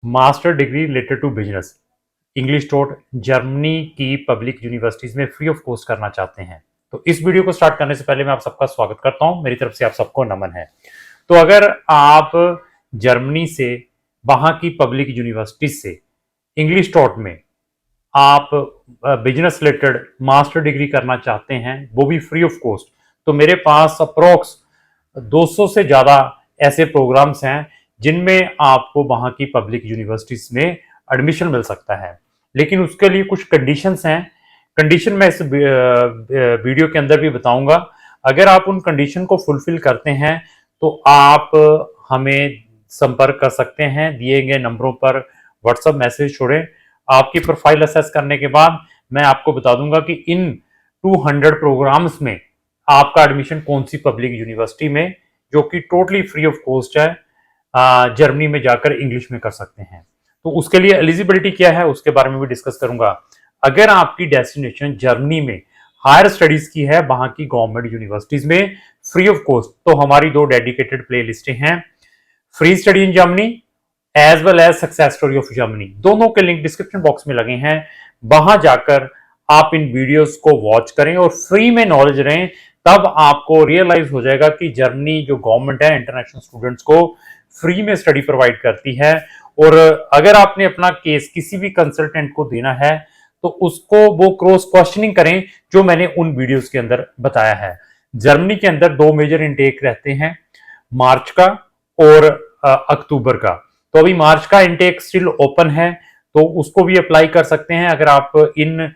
Master degree related to business English taught Germany की public universities में free of cost करना चाहते हैं। तो इस वीडियो को स्टार्ट करने से पहले मैं आप सबका स्वागत करता हूं। मेरी तरफ से आप सबको नमन है। तो अगर आप जर्मनी से वहां की पब्लिक यूनिवर्सिटीज से इंग्लिश टोट में आप बिजनेस रिलेटेड मास्टर डिग्री करना चाहते हैं, वो भी फ्री ऑफ कॉस्ट, तो मेरे पास अप्रोक्स 200 से ज्यादा ऐसे प्रोग्राम्स हैं जिनमें आपको वहां की पब्लिक यूनिवर्सिटीज में एडमिशन मिल सकता है। लेकिन उसके लिए कुछ कंडीशंस हैं। कंडीशन मैं इस वीडियो के अंदर भी बताऊंगा। अगर आप उन कंडीशन को फुलफिल करते हैं तो आप हमें संपर्क कर सकते हैं। दिए गए नंबरों पर व्हाट्सएप मैसेज छोड़ें। आपकी प्रोफाइल असेस करने के बाद मैं आपको बता दूंगा कि इन 200 प्रोग्राम्स में आपका एडमिशन कौन सी पब्लिक यूनिवर्सिटी में, जो कि टोटली फ्री ऑफ कॉस्ट है, जर्मनी में जाकर इंग्लिश में कर सकते हैं। तो उसके लिए एलिजिबिलिटी क्या है उसके बारे में भी डिस्कस करूंगा। अगर आपकी डेस्टिनेशन जर्मनी में हायर स्टडीज की है, वहां की गवर्नमेंट यूनिवर्सिटीज में फ्री ऑफ कॉस्ट, तो हमारी दो डेडिकेटेड प्ले लिस्टें हैं, free study in Germany as well as success story of Germany. दोनों के लिंक डिस्क्रिप्शन बॉक्स में लगे हैं। वहां जाकर आप इन वीडियोस को वॉच करें और फ्री में नॉलेज रहें। तब आपको रियलाइज हो जाएगा कि जर्मनी जो गवर्नमेंट है इंटरनेशनल स्टूडेंट्स को फ्री में स्टडी प्रोवाइड करती है। और अगर आपने अपना केस किसी भी कंसल्टेंट को देना है तो उसको वो क्रॉस क्वेश्चनिंग करें जो मैंने उन वीडियोस के अंदर बताया है। जर्मनी के अंदर दो मेजर इनटेक रहते हैं, मार्च का और अक्टूबर का। तो अभी मार्च का इनटेक स्टिल ओपन है, तो उसको भी अप्लाई कर सकते हैं अगर आप इन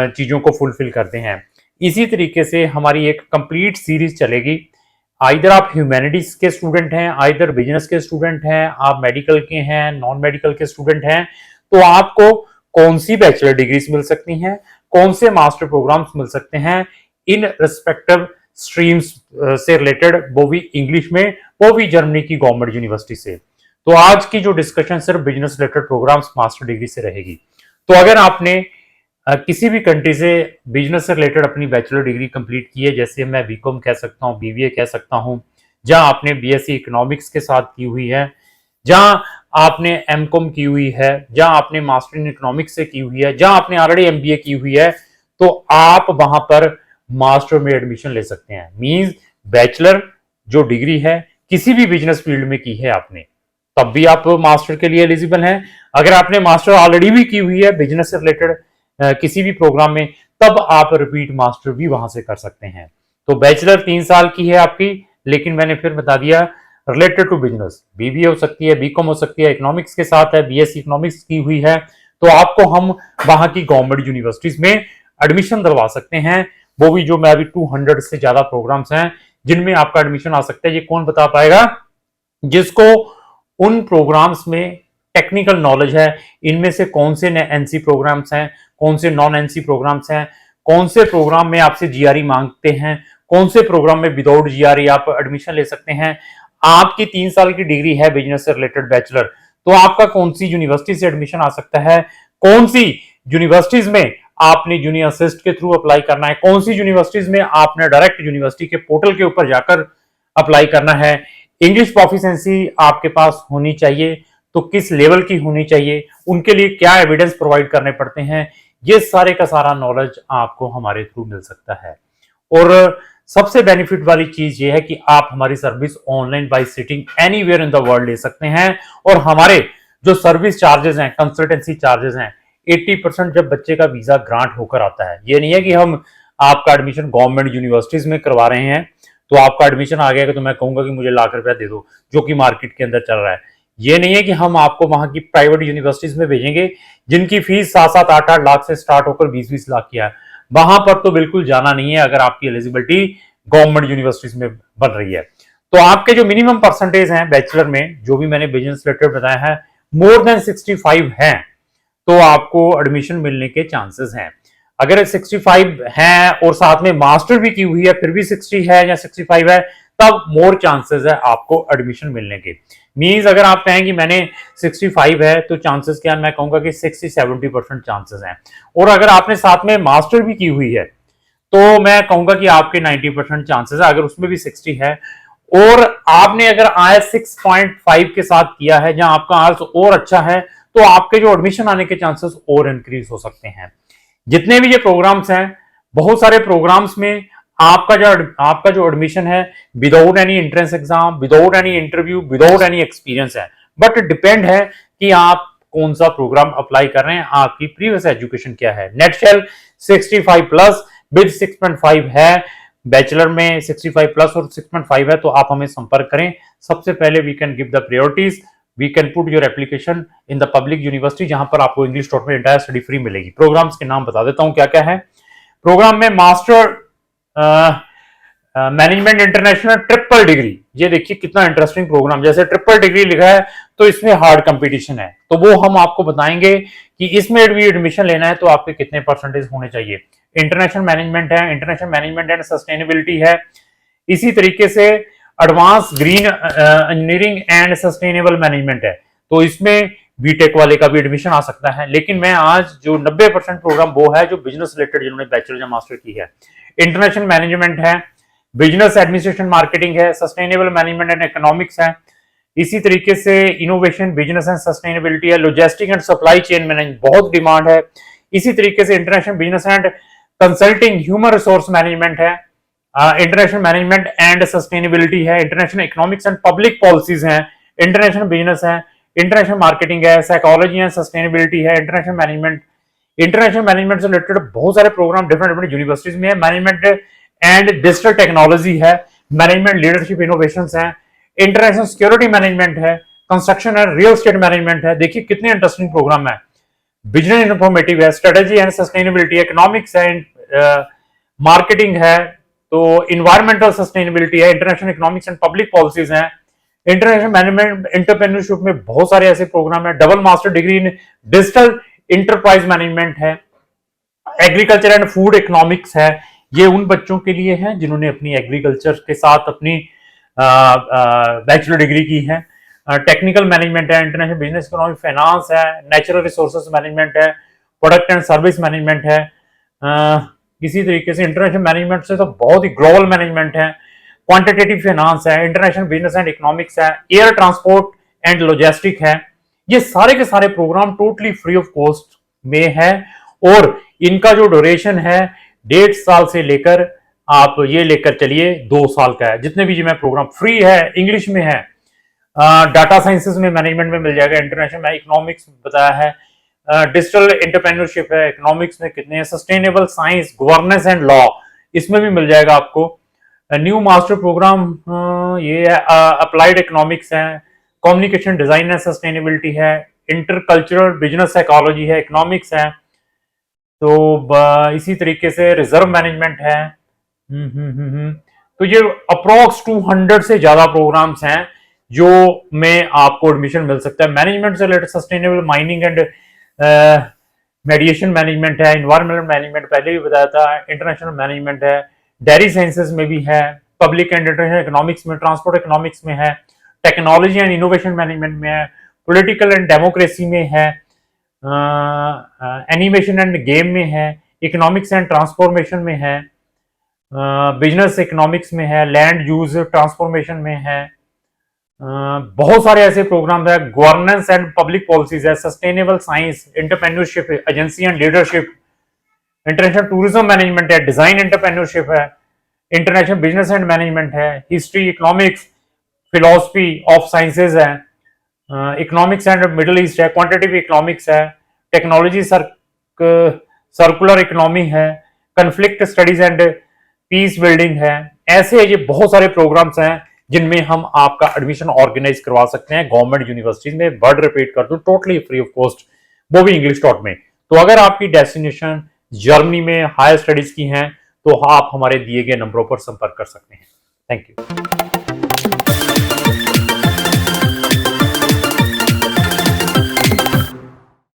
चीजों को फुलफिल करते हैं। इसी तरीके से हमारी एक कंप्लीट सीरीज चलेगी। आइदर आप ह्यूमैनिटीज के स्टूडेंट हैं, आइदर बिजनेस के स्टूडेंट हैं, आप मेडिकल के हैं, नॉन मेडिकल के स्टूडेंट हैं, तो आपको कौन सी बैचलर डिग्रीज मिल सकती हैं, कौन से मास्टर प्रोग्राम्स मिल सकते हैं इन रिस्पेक्टिव स्ट्रीम्स से रिलेटेड, वो भी इंग्लिश में, वो भी जर्मनी की गवर्नमेंट यूनिवर्सिटी से। तो आज की जो डिस्कशन सिर्फ business related programs master degree से रहेगी। तो अगर आपने किसी भी कंट्री से बिजनेस से रिलेटेड अपनी बैचलर डिग्री कंप्लीट की है, जैसे मैं बीकॉम कह सकता हूँ, बीबीए कह सकता हूँ, जहां आपने बीएससी इकोनॉमिक्स के साथ की हुई है, जहां आपने एमकॉम की हुई है, जहां आपने मास्टर इन इकोनॉमिक्स से की हुई है, जहां आपने ऑलरेडी एमबीए की हुई है, तो आप वहां पर मास्टर में एडमिशन ले सकते हैं। मींस बैचलर जो डिग्री है किसी भी बिजनेस फील्ड में की है आपने, तब भी आप मास्टर के लिए एलिजिबल हैं। अगर आपने मास्टर ऑलरेडी भी की हुई है बिजनेस से रिलेटेड किसी भी प्रोग्राम में, तब आप रिपीट मास्टर भी वहां से कर सकते हैं। तो बैचलर 3 साल की है आपकी, लेकिन मैंने फिर बता दिया रिलेटेड टू बिजनेस, बीबीए हो सकती है, बीकॉम हो सकती है, इकोनॉमिक्स के साथ है, बीएससी इकोनॉमिक्स की हुई है, तो आपको हम वहां की गवर्नमेंट यूनिवर्सिटीज में एडमिशन दिलवा सकते हैं। वो भी जो मैं अभी 200 से ज्यादा प्रोग्राम्स हैं जिनमें आपका एडमिशन आ सकता है। ये कौन बता पाएगा? जिसको उन प्रोग्राम्स में टेक्निकल नॉलेज है, इनमें से कौन से एनसी प्रोग्राम्स हैं, कौन से नॉन एनसी प्रोग्राम्स हैं, कौन से प्रोग्राम में आपसे जीआरई मांगते हैं, कौन से प्रोग्राम में विदाउट जीआरई आप एडमिशन ले सकते हैं। आपकी 3 साल की डिग्री है बिजनेस से रिलेटेड बैचलर, तो आपका कौन सी यूनिवर्सिटी से एडमिशन आ सकता है, कौन सी यूनिवर्सिटीज में आपने जूनियर असिस्ट के थ्रू अप्लाई करना है, कौन सी यूनिवर्सिटीज में आपने डायरेक्ट यूनिवर्सिटी के पोर्टल के ऊपर जाकर अप्लाई करना है, इंग्लिश प्रोफिशिएंसी आपके पास होनी चाहिए, तो किस लेवल की होनी चाहिए, उनके लिए क्या एविडेंस प्रोवाइड करने पड़ते हैं, ये सारे का सारा नॉलेज आपको हमारे थ्रू मिल सकता है। और सबसे बेनिफिट वाली चीज ये है कि आप हमारी service online bye sitting anywhere in the world ले सकते हैं। और हमारे जो सर्विस चार्जेस हैं, कंसल्टेंसी चार्जेस हैं, 80% जब बच्चे का वीजा ग्रांट होकर आता है। ये नहीं है कि हम आपका एडमिशन गवर्नमेंट यूनिवर्सिटीज में करवा रहे हैं तो आपका एडमिशन आ गया तो मैं कहूंगा कि मुझे ₹1,00,000 दे दो, जो कि मार्केट के अंदर चल रहा है। ये नहीं है कि हम आपको वहां की प्राइवेट यूनिवर्सिटीज में भेजेंगे जिनकी फीस 7-7, 8-8 लाख से स्टार्ट होकर 20-20 लाख की है। वहां पर तो बिल्कुल जाना नहीं है अगर आपकी एलिजिबिलिटी गवर्नमेंट यूनिवर्सिटीज में बन रही है। तो आपके जो मिनिमम परसेंटेज हैं बैचलर में, जो भी मैंने बिजनेस रिलेटेड बताया है, मोर देन 65 है, तो आपको एडमिशन मिलने के चांसेस हैं। अगर 65 है और साथ में मास्टर भी की हुई है फिर भी 60 है या 65 है, तब मोर चांसेस है आपको एडमिशन मिलने के। मींस अगर आप कहें कि मैंने 65 है तो चांसेस क्या है, मैं कहूंगा कि 60-70% चांसेस हैं। और अगर आपने साथ में मास्टर भी की हुई है तो मैं कहूंगा कि आपके 90% चांसेस है। अगर उसमें भी 60 है और आपने अगर IELTS 6.5 के साथ किया है, जहां आपका IELTS और अच्छा है, तो आपके जो एडमिशन आने के चांसेस और इंक्रीज हो सकते हैं। जितने भी ये प्रोग्राम्स हैं, बहुत सारे प्रोग्राम्स में आपका जो एडमिशन है without any entrance exam, without any interview, without any experience है। बट डिपेंड है कि आप कौन सा प्रोग्राम अप्लाई कर रहे हैं, आपकी प्रीवियस एजुकेशन क्या है। नेटशेल 65 प्लस विद 6.5 है, बैचलर में 65 प्लस और 6.5 है, तो आप हमें संपर्क करें। सबसे पहले we can give the priorities, we can put your application in the public university, जहां पर आपको इंग्लिश टॉट में एंटायर स्टडी फ्री मिलेगी। प्रोग्राम्स के नाम बता देता हूं क्या क्या है। प्रोग्राम में master management international triple degree, ये देखिए कितना इंटरेस्टिंग प्रोग्राम, जैसे ट्रिपल डिग्री लिखा है तो इसमें हार्ड कंपटीशन है, तो वो हम आपको बताएंगे कि इसमें भी एडमिशन लेना है तो आपके कितने परसेंटेज होने चाहिए। इंटरनेशनल मैनेजमेंट है, इंटरनेशनल मैनेजमेंट एंड सस्टेनेबिलिटी है। इसी तरीके से advance green engineering and sustainable management है, तो इसमें बीटेक वाले का भी एडमिशन आ सकता है। लेकिन मैं आज जो 90% प्रोग्राम वो है जो बिजनेस रिलेटेड, जिन्होंने बैचलर या मास्टर की है। इंटरनेशनल मैनेजमेंट है, बिजनेस एडमिनिस्ट्रेशन मार्केटिंग है, सस्टेनेबल मैनेजमेंट एंड इकोनॉमिक्स है। इसी तरीके से इनोवेशन बिजनेस एंड सस्टेनेबिलिटी है, logistic and supply chain management बहुत डिमांड है। इसी तरीके से international business and consulting human resource management है, इंटरनेशनल मैनेजमेंट एंड सस्टेनेबिलिटी है, international economics and public policies है, इंटरनेशनल बिजनेस है, इंटरनेशनल मार्केटिंग है, साइकोलॉजी एंड सस्टेनेबिलिटी है, इंटरनेशनल मैनेजमेंट से रिलेटेड बहुत सारे प्रोग्राम डिफरेंट यूनिवर्सिटीज में है। मैनेजमेंट एंड डिजिटल टेक्नोलॉजी है, मैनेजमेंट लीडरशिप इनोवेशंस है, इंटरनेशनल सिक्योरिटी मैनेजमेंट है, construction and real estate management है। देखिए कितने इंटरेस्टिंग प्रोग्राम है। बिजनेस इन्फॉर्मेटिव है, स्ट्रेटेजी एंड सस्टेनेबिलिटी, इकोनॉमिक्स है, मार्केटिंग है, तो इन्वायरमेंटल सस्टेनेबिलिटी है, international economics and public policies है, इंटरनेशनल मैनेजमेंट एंटरप्रेन्योरशिप में बहुत सारे ऐसे प्रोग्राम है। Double master degree in digital enterprise management है, एग्रीकल्चर एंड फूड इकोनॉमिक्स है। ये उन बच्चों के लिए है जिन्होंने अपनी एग्रीकल्चर के साथ अपनी बैचलर डिग्री की है। टेक्निकल मैनेजमेंट है, इंटरनेशनल बिजनेस इकोनॉमिक फाइनेंस है, नेचुरल रिसोर्सेज मैनेजमेंट है, प्रोडक्ट एंड सर्विस मैनेजमेंट है। इसी तरीके से इंटरनेशनल मैनेजमेंट से तो बहुत ही ग्लोबल मैनेजमेंट है, क्वांटिटेटिव फाइनेंस है, इंटरनेशनल बिजनेस एंड इकोनॉमिक्स है, एयर ट्रांसपोर्ट एंड लॉजिस्टिक है। ये सारे के सारे program totally free of cost में है और इनका जो ड्यूरेशन है 1.5 साल से लेकर आप ये लेकर चलिए 2 साल का है। जितने भी मैं प्रोग्राम फ्री है, इंग्लिश में है, डाटा साइंसेस में मैनेजमेंट में मिल जाएगा, इंटरनेशनल इकोनॉमिक्स बताया है, डिजिटल एंटरप्रेन्योरशिप है, इकोनॉमिक्स में कितने हैं, sustainable science, governance and law, इसमें भी मिल जाएगा आपको। न्यू मास्टर प्रोग्राम ये है, अप्लाइड इकोनॉमिक्स है, कम्युनिकेशन डिजाइन एंड सस्टेनेबिलिटी है, इंटरकल्चरल बिजनेस साइकोलॉजी है, इकोनॉमिक्स है, तो इसी तरीके से रिजर्व मैनेजमेंट है। तो ये अप्रोक्स 200 से ज्यादा प्रोग्राम्स हैं जो में आपको एडमिशन मिल सकता है। मैनेजमेंट से related sustainable mining and मेडिएशन management है, इन्वायरमेंटल मैनेजमेंट पहले भी बताया था, इंटरनेशनल मैनेजमेंट है, डेयरी साइंसेस में भी है, पब्लिक एंड इंटरनेशनल इकोनॉमिक्स में, ट्रांसपोर्ट इकोनॉमिक्स में है, टेक्नोलॉजी एंड इनोवेशन मैनेजमेंट में है, पॉलिटिकल एंड डेमोक्रेसी में है, एनिमेशन एंड गेम में है, इकोनॉमिक्स एंड ट्रांसफॉर्मेशन में है, बिजनेस इकोनॉमिक्स में है, लैंड यूज ट्रांसफॉर्मेशन में है, बहुत सारे ऐसे प्रोग्राम है, गवर्नेंस एंड पब्लिक पॉलिसीज है, sustainable science, entrepreneurship, agency and leadership, international tourism management है, डिजाइन एंटरप्रेन्योरशिप है, इंटरनेशनल बिजनेस एंड मैनेजमेंट है, history, economics, philosophy of sciences है, इकोनॉमिक्स एंड मिडिल ईस्ट है, क्वांटिटेटिव इकोनॉमिक्स है, technology circular economy है, conflict studies and peace building है। ऐसे ये बहुत सारे प्रोग्राम्स हैं जिनमें हम आपका एडमिशन ऑर्गेनाइज करवा सकते हैं गवर्नमेंट यूनिवर्सिटीज में। वर्ड रिपीट कर दूं, टोटली फ्री ऑफ कॉस्ट, वो भी इंग्लिश टॉट में। तो अगर आपकी डेस्टिनेशन जर्मनी में हायर स्टडीज की हैं तो आप हमारे दिए गए नंबरों पर संपर्क कर सकते हैं। Thank you.